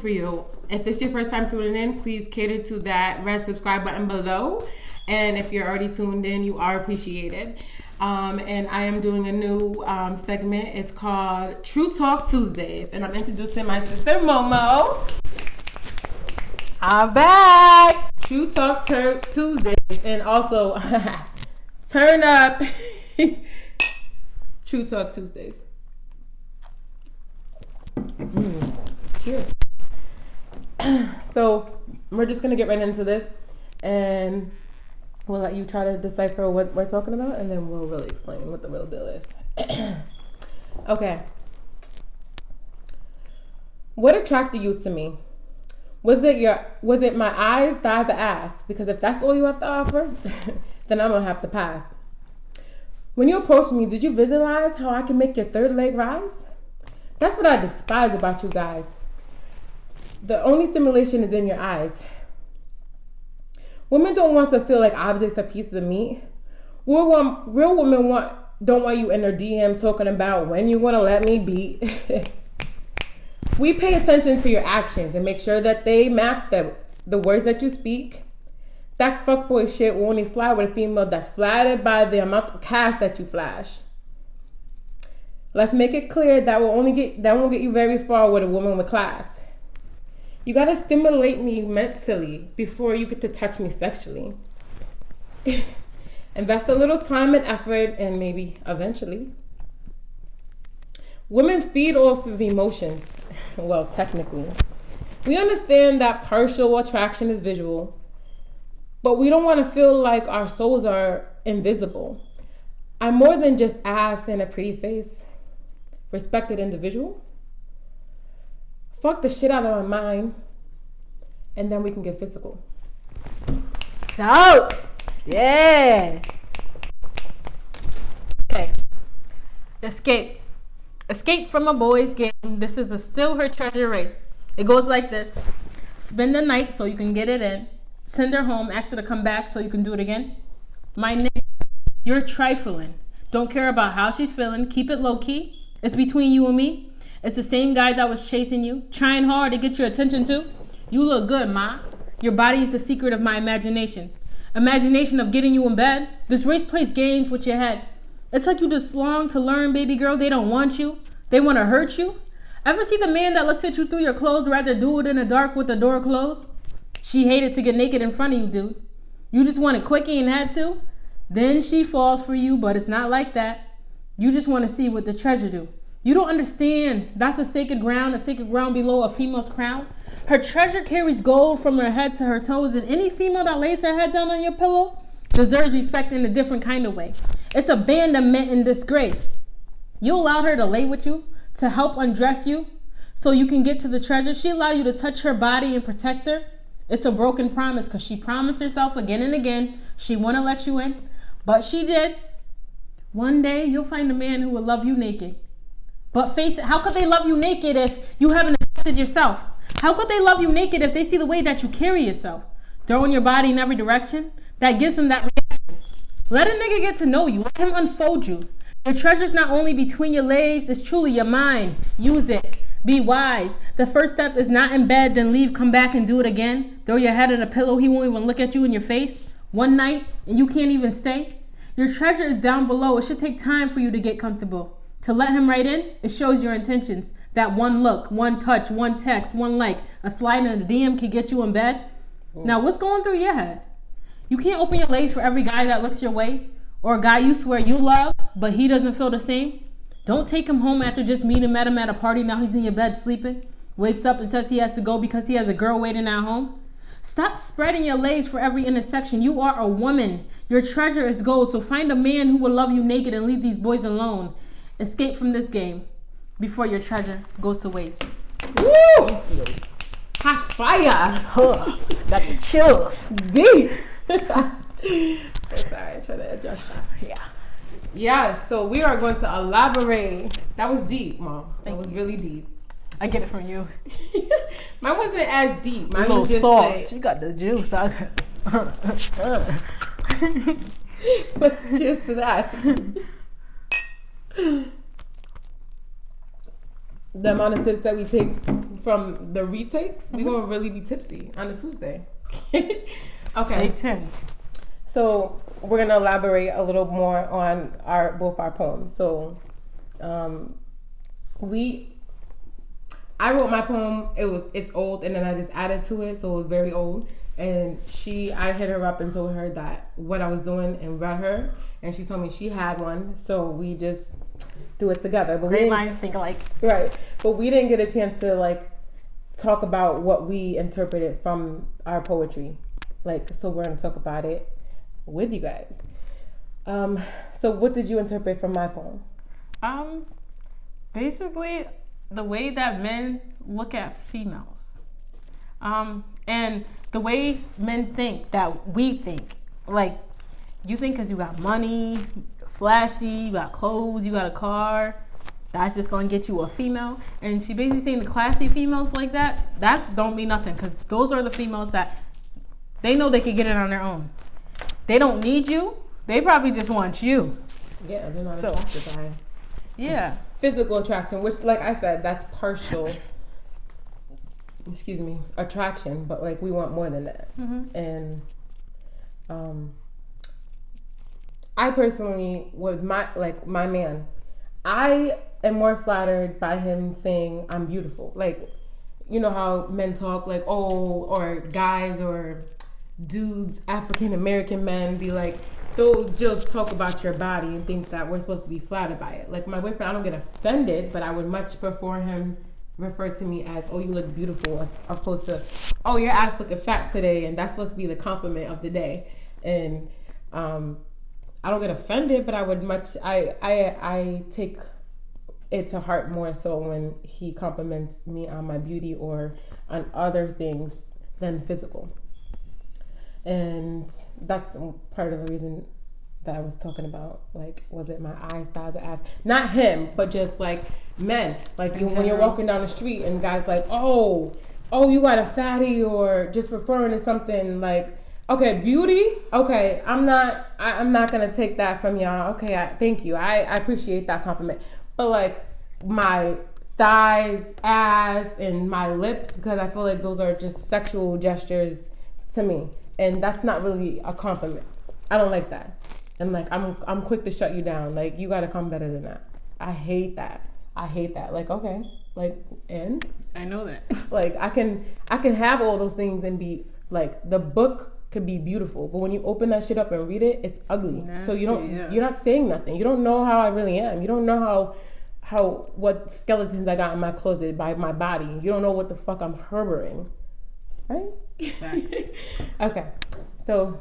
for you. If it's your first time tuning in, please cater to that red subscribe button below. And if you're already tuned in, you are appreciated. And I am doing a new segment. It's called True Talk Tuesdays. And I'm introducing my sister, Momo. I'm back. True Talk Tuesdays. And also, turn up. True Talk Tuesdays. Cheers. So, we're just going to get right into this. And we'll let you try to decipher what we're talking about, and then we'll really explain what the real deal is. Okay. What attracted you to me? Was it my eyes that I have to ask? Because if that's all you have to offer, then I'm gonna have to pass. When you approached me, did you visualize how I can make your third leg rise? That's what I despise about you guys. The only stimulation is in your eyes. Women don't want to feel like objects or pieces of meat. Real women don't want you in their DM talking about when you want to let me beat. We pay attention to your actions and make sure that they match the words that you speak. That fuckboy shit will only slide with a female that's flattered by the amount of cash that you flash. Let's make it clear that won't get you very far with a woman with class. You gotta stimulate me mentally before you get to touch me sexually. Invest a little time and effort, and maybe eventually. Women feed off of emotions. Well, technically. We understand that partial attraction is visual, but we don't want to feel like our souls are invisible. I'm more than just ass and a pretty face. Respected individual. Fuck the shit out of my mind, and then we can get physical. Dope. Yeah. Okay. Escape from a boy's game. This is a Steal Her Treasure race. It goes like this. Spend the night so you can get it in. Send her home, ask her to come back so you can do it again. My nigga, you're trifling. Don't care about how she's feeling. Keep it low key. It's between you and me. It's the same guy that was chasing you, trying hard to get your attention too. You look good, ma. Your body is the secret of my imagination. Imagination of getting you in bed. This race plays games with your head. It took you this long to learn, baby girl, they don't want you. They want to hurt you. Ever see the man that looks at you through your clothes rather do it in the dark with the door closed? She hated to get naked in front of you, dude. You just wanted quickie and had to. Then she falls for you, but it's not like that. You just want to see what the treasure do. You don't understand. That's a sacred ground below a female's crown. Her treasure carries gold from her head to her toes, and any female that lays her head down on your pillow deserves respect in a different kind of way. It's abandonment and disgrace. You allowed her to lay with you, to help undress you, so you can get to the treasure. She allowed you to touch her body and protect her. It's a broken promise, because she promised herself again and again she wouldn't let you in, but she did. One day you'll find a man who will love you naked. But face it, how could they love you naked if you haven't accepted yourself? How could they love you naked if they see the way that you carry yourself? Throwing your body in every direction? That gives them that reaction. Let a nigga get to know you. Let him unfold you. Your treasure's not only between your legs, it's truly your mind. Use it. Be wise. The first step is not in bed, then leave, come back and do it again. Throw your head in a pillow, he won't even look at you in your face. One night, and you can't even stay. Your treasure is down below. It should take time for you to get comfortable. To let him right in, it shows your intentions. That one look, one touch, one text, one like, a slide in the DM can get you in bed. Now, what's going through your head? You can't open your legs for every guy that looks your way, or a guy you swear you love, but he doesn't feel the same. Don't take him home after just met him at a party. Now he's in your bed sleeping. Wakes up and says he has to go because he has a girl waiting at home. Stop spreading your legs for every intersection. You are a woman. Your treasure is gold. So find a man who will love you naked and leave these boys alone. Escape from this game before your treasure goes to waste. Woo! Hot fire! Got the chills. Deep. Sorry, I tried to adjust that. Yeah. Yeah, so we are going to elaborate. That was deep, Mom. That was really deep. I get it from you. Mine wasn't as deep. Mine a little was just sauce. like, You got the juice. but cheers to that. The amount of sips that we take from the retakes, we're gonna really be tipsy on a Tuesday. Okay. Take 10. So we're gonna elaborate a little more on both our poems. So, I wrote my poem. It's old, and then I just added to it, so it was very old. And I hit her up and told her that what I was doing and read her, and she told me she had one. So we just do it together. But Great minds think alike. Right, but we didn't get a chance to like talk about what we interpreted from our poetry. So we're gonna talk about it with you guys. So what did you interpret from my poem? Basically the way that men look at females. And the way men think that we think. Like, you think because you got money, flashy, you got clothes, you got a car, that's just gonna get you a female. And she basically saying the classy females like that don't mean nothing, because those are the females that they know they can get it on their own. They don't need you. They probably just want you. Yeah, they're not attracted by physical attraction, which, like I said, that's partial. Attraction, but like we want more than that. And I personally, with my man, I am more flattered by him saying I'm beautiful. Like, you know how men talk like, oh, or guys or dudes, African American men be like, they'll just talk about your body and think that we're supposed to be flattered by it. Like my boyfriend, I don't get offended, but I would much prefer him refer to me as, oh, you look beautiful, as opposed to, oh, your ass looking fat today, and that's supposed to be the compliment of the day. And I don't get offended, but I would I take it to heart more so when he compliments me on my beauty or on other things than physical. And that's part of the reason that I was talking about, like, was it my eyes, thighs, or ass? Not him, but just like men. Like when you're walking down the street and guys like, oh, you got a fatty, or just referring to something like, okay, beauty. Okay, I'm not gonna take that from y'all. Okay, thank you. I appreciate that compliment. But like my thighs, ass, and my lips, because I feel like those are just sexual gestures to me, and that's not really a compliment. I don't like that. And like I'm quick to shut you down. Like, you gotta come better than that. I hate that. Like, okay, like, and I know that. Like I can have all those things and be like, the book could be beautiful, but when you open that shit up and read it, it's ugly. Nasty, so you're not saying nothing. You don't know how I really am. You don't know how what skeletons I got in my closet by my body. You don't know what the fuck I'm harboring, right? Facts. Okay, so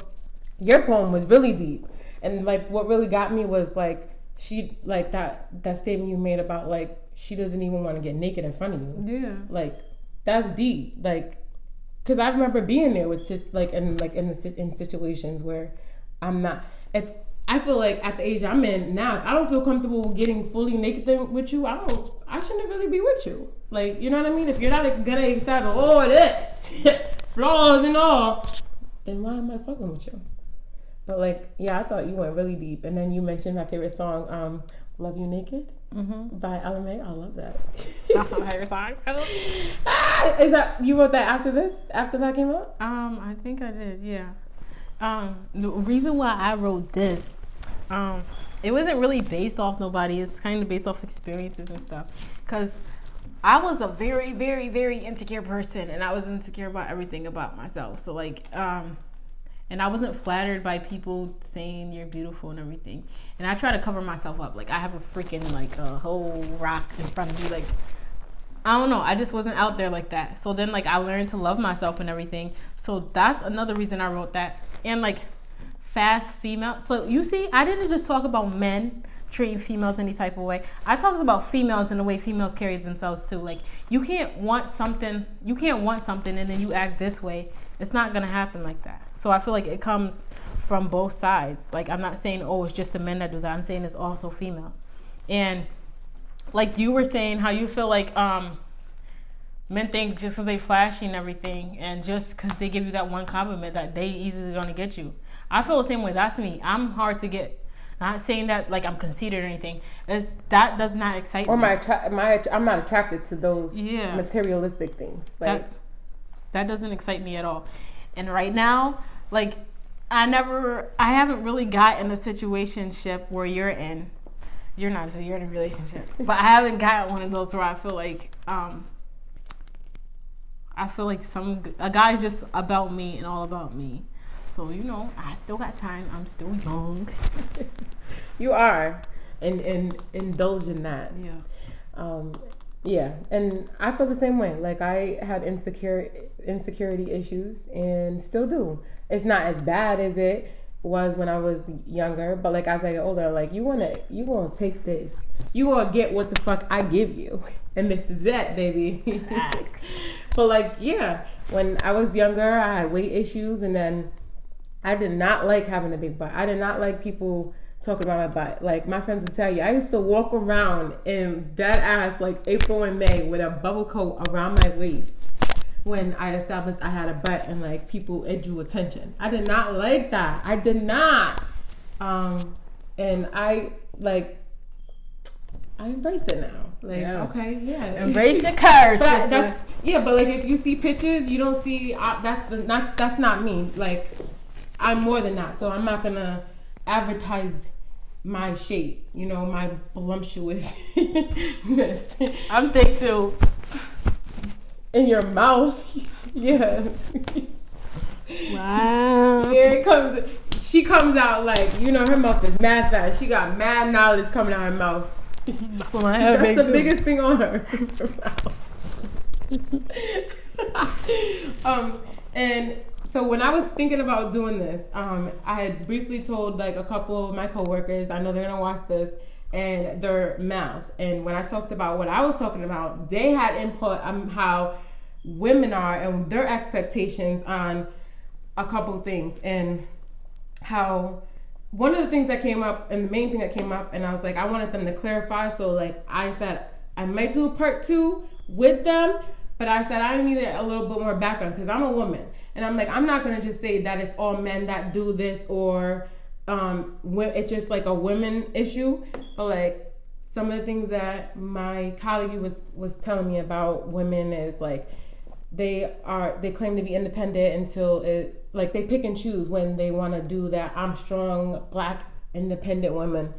your poem was really deep. And like what really got me was like she like that statement you made about like she doesn't even want to get naked in front of you. Yeah. Like that's deep. Like, cuz I remember being there with in situations where I'm not, if I feel like at the age I'm in now, if I don't feel comfortable getting fully naked with you, I shouldn't really be with you. Like, you know what I mean? If you're not gonna accept all this flaws and all, then why am I fucking with you? But like, yeah, I thought you went really deep. And then you mentioned my favorite song, Love You Naked by LMA. I love that. That's my favorite song. Is that, you wrote that after that came out? I think I did, yeah. The reason why I wrote this, it wasn't really based off nobody. It's kind of based off experiences and stuff. Because I was a very, very, very insecure person, and I was insecure about everything about myself. So like, and I wasn't flattered by people saying you're beautiful and everything. And I try to cover myself up. Like, I have a freaking, like, a whole rock in front of me. Like, I don't know. I just wasn't out there like that. So then, like, I learned to love myself and everything. So that's another reason I wrote that. And, like, fast female. So, you see, I didn't just talk about men treating females any type of way. I talked about females and the way females carry themselves, too. Like, you can't want something and then you act this way. It's not going to happen like that. So I feel like it comes from both sides. Like, I'm not saying, oh, it's just the men that do that. I'm saying it's also females. And like you were saying, how you feel like men think just because they flashy and everything, and just because they give you that one compliment that they easily gonna get you. I feel the same way. That's me. I'm hard to get. Not saying that like I'm conceited or anything. That does not excite Or me. I'm not attracted to those Yeah. materialistic things. Like that doesn't excite me at all. And right now, like I haven't really got in a situationship where you're in a relationship. But I haven't got one of those where I feel like a guy's just about me and all about me. So, I still got time. I'm still young. You are. And indulge in that. Yeah. Yeah. And I feel the same way. Like I had insecurity issues and still do. It's not as bad as it was when I was younger, but like as I get older, like you gonna take this. You gonna get what the fuck I give you. And this is it, baby. But like, yeah, when I was younger, I had weight issues, and then I did not like having a big butt. I did not like people talking about my butt. Like my friends would tell you, I used to walk around in dead ass like April and May with a bubble coat around my waist when I established I had a butt, and like it drew attention. I did not like that. I did not. And I embrace it now. Like, yes. Okay, yeah. Embrace the curse. But like if you see pictures, you don't see that's not me. Like I'm more than that. So I'm not gonna advertise my shape, my voluptuousness. I'm thick too. In your mouth. Yeah. Wow. Here it comes. She comes out like, her mouth is mad fat. She got mad knowledge coming out her mouth. That's the biggest thing on her. And so when I was thinking about doing this, I had briefly told like a couple of my coworkers, I know they're gonna watch this, and they're males. And when I talked about what I was talking about, they had input on how women are and their expectations on a couple of things, and how one of the things that came up, and the main thing that came up, and I was like, I wanted them to clarify. So like I said, I might do a part 2 with them, but I said I needed a little bit more background because I'm a woman, and I'm like, I'm not gonna just say that it's all men that do this, or it's just like a women issue. But like some of the things that my colleague was telling me about women is like they claim to be independent until they pick and choose when they want to do that. I'm strong, black, independent woman.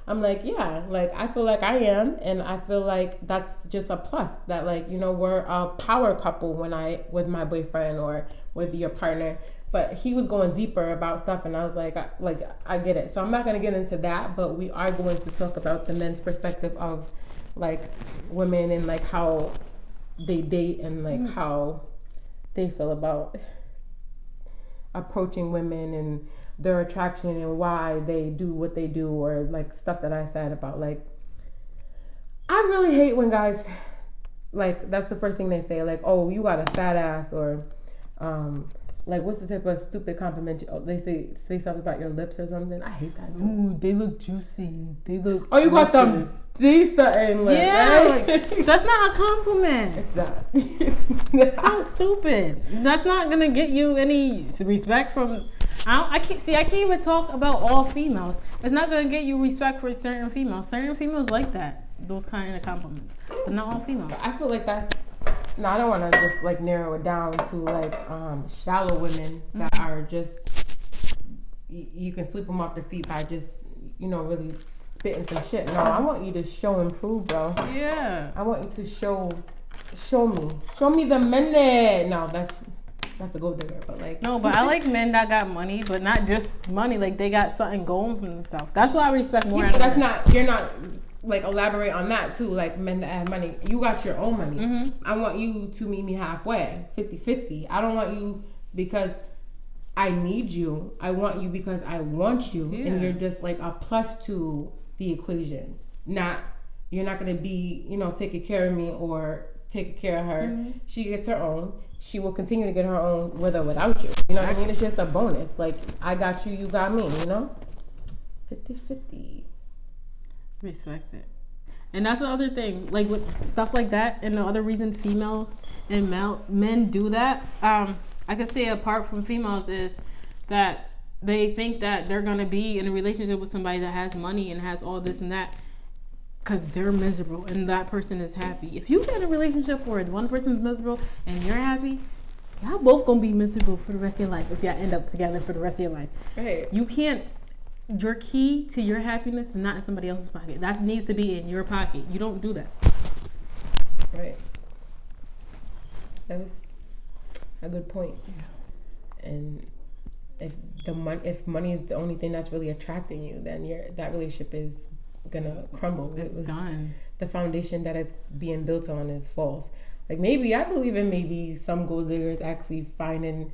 I'm like, yeah, like I feel like I am, and I feel like that's just a plus. That like, we're a power couple with my boyfriend or with your partner. But he was going deeper about stuff, and I was like, I get it. So I'm not gonna get into that, but we are going to talk about the men's perspective of like women and like how they date and like how they feel about approaching women and their attraction and why they do what they do, or like stuff that I said about like, I really hate when guys like, that's the first thing they say, like, oh, you got a fat ass, or like, what's the type of stupid compliment? They say something about your lips or something. I hate that too. Ooh, they look juicy. They look. Oh, you got them decent lips. Yeah, right? That's not a compliment. It's not. It's so stupid. That's not gonna get you any respect from. I can't even talk about all females. It's not gonna get you respect for certain females. Certain females like that, those kind of compliments, but not all females. I feel like that's. No, I don't want to just like narrow it down to like shallow women that are just you can sweep them off their feet by just really spitting some shit. No, I want you to show and prove, bro. Yeah. I want you to show me the money. No, that's a gold digger, but like no, but I like men that got money, but not just money. Like they got something going from the stuff. That's what I respect more. Yeah, but that's not. You're not. Like elaborate on that too, like men that have money. You got your own money. Mm-hmm. I want you to meet me halfway, 50-50. I don't want you because I need you. I want you because I want you, and you're just like a plus to the equation. You're not gonna be, taking care of me or taking care of her. Mm-hmm. She gets her own. She will continue to get her own with or without you. You know what I mean? It's just a bonus. Like I got you, you got me. 50-50. Respect it. And that's the other thing, like with stuff like that, and the other reason females and men do that, I could say apart from females is that they think that they're gonna be in a relationship with somebody that has money and has all this and that because they're miserable and that person is happy. If you get in a relationship where one person's miserable and you're happy, y'all both gonna be miserable for the rest of your life if y'all end up together for the rest of your life. Right. You can't. Your key to your happiness is not in somebody else's pocket. That needs to be in your pocket. You don't do that. Right. That was a good point. Yeah. And if money is the only thing that's really attracting you, then that relationship is gonna crumble. It's done. The foundation that is being built on is false. Like maybe I believe in maybe some gold diggers actually finding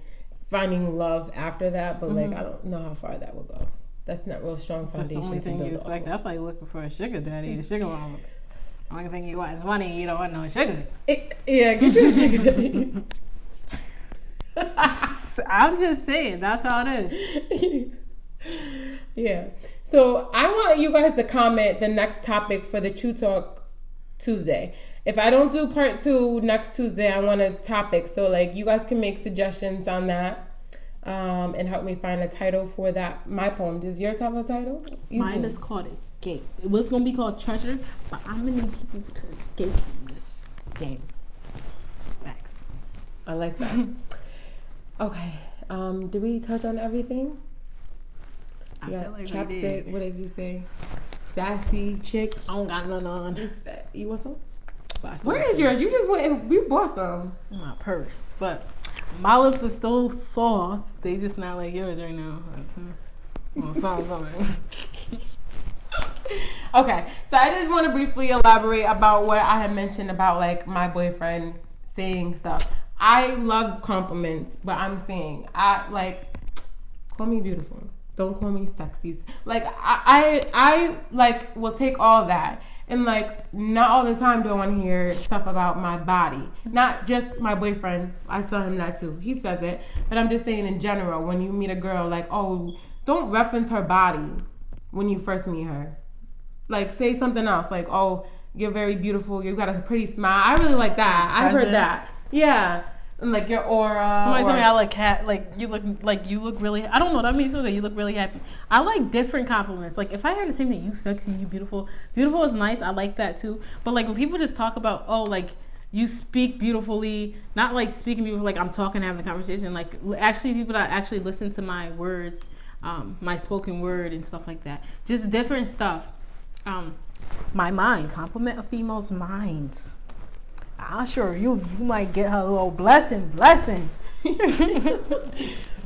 love after that, but like I don't know how far that will go. That's not real strong foundation. That's the only thing you expect. That's like looking for a sugar daddy, a sugar mama. The only thing you want is money. You don't want no sugar. Yeah, get you a sugar daddy. I'm just saying, that's how it is. Yeah. So I want you guys to comment the next topic for the True Talk Tuesday. If I don't do part 2 next Tuesday, I want a topic. So like you guys can make suggestions on that. And help me find a title for that. My poem. Does yours have a title? Mine is called Escape. It was gonna be called Treasure, but I'm gonna need people to escape from this game. Facts. I like that. Okay. Did we touch on everything? Yeah. Like chapstick. What does he say? Sassy chick. I don't got none on. You want some? Where is yours? You just went and we bought some. My purse, but. My lips are still soft. They just not like yours right now. Well, something. Okay, so I just want to briefly elaborate about what I had mentioned about like my boyfriend saying stuff. I love compliments, but I'm saying call me beautiful. Don't call me sexy. Like I like will take all that. And like not all the time do I want to hear stuff about my body. Not just my boyfriend. I tell him that too. He says it. But I'm just saying in general, when you meet a girl, like, oh, don't reference her body when you first meet her. Like say something else. Like, oh, you're very beautiful. You got a pretty smile. I really like that. I've heard that. Yeah. And like your aura. Somebody told me I look you look really. I don't know. That makes me feel good. You look really happy. I like different compliments. Like if I hear the same thing, you sexy, you beautiful. Beautiful is nice. I like that too. But like when people just talk about like you speak beautifully, not like speaking beautiful like I'm talking, having a conversation. Like actually people that actually listen to my words, my spoken word and stuff like that. Just different stuff. My mind. Compliment a female's mind. I'm sure you might get her a little blessing.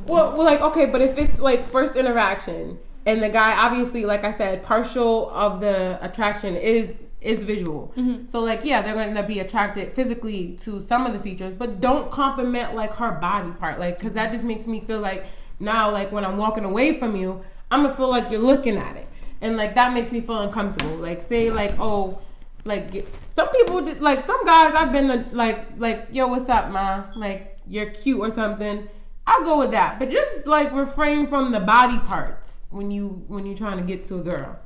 well, like, okay, but if it's like first interaction and the guy, obviously, like I said, partial of the attraction is visual. Mm-hmm. So like, yeah, they're going to be attracted physically to some of the features, but don't compliment like her body part. Like, cause that just makes me feel like now, like when I'm walking away from you, I'm gonna feel like you're looking at it. And like, that makes me feel uncomfortable. Like say like, oh, like some people, like some guys I've been to, like, yo, what's up, ma? Like you're cute or something. I'll go with that, but just like refrain from the body parts when you're trying to get to a girl.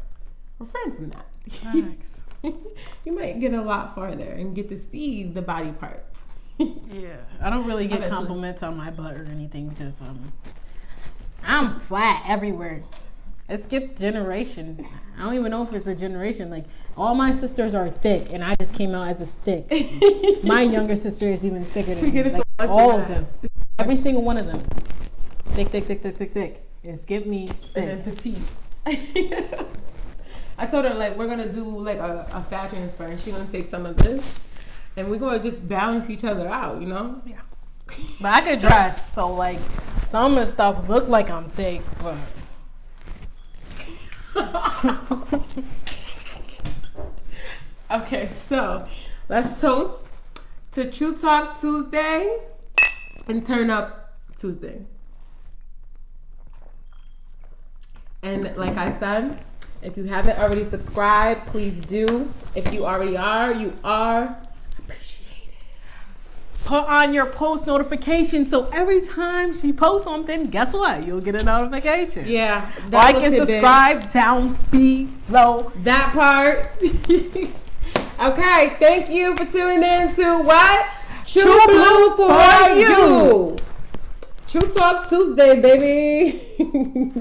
Refrain from that. Thanks. You might get a lot farther and get to see the body parts. Yeah, I don't really get compliments on my butt or anything because I'm flat everywhere. It skipped generation. I don't even know if it's a generation. Like all my sisters are thick, and I just came out as a stick. My younger sister is even thicker than me. Like, all of them, every single one of them, thick. It skipped me thick. And then petite. I told her like we're gonna do like a fat transfer, and she's gonna take some of this, and we're gonna just balance each other out. You know? Yeah. But I could dress, so like some of the stuff look like I'm thick, but. Okay, so let's toast to True Talk Tuesday and Turn Up Tuesday. And like I said, if you haven't already subscribed, please do. If you already are, you are appreciated. Put on your post notification so every time she posts something, guess what? You'll get a notification. Yeah. Like and subscribe down below. That part. Okay, thank you for tuning in to what? True Blue for you. True Talk Tuesday, baby.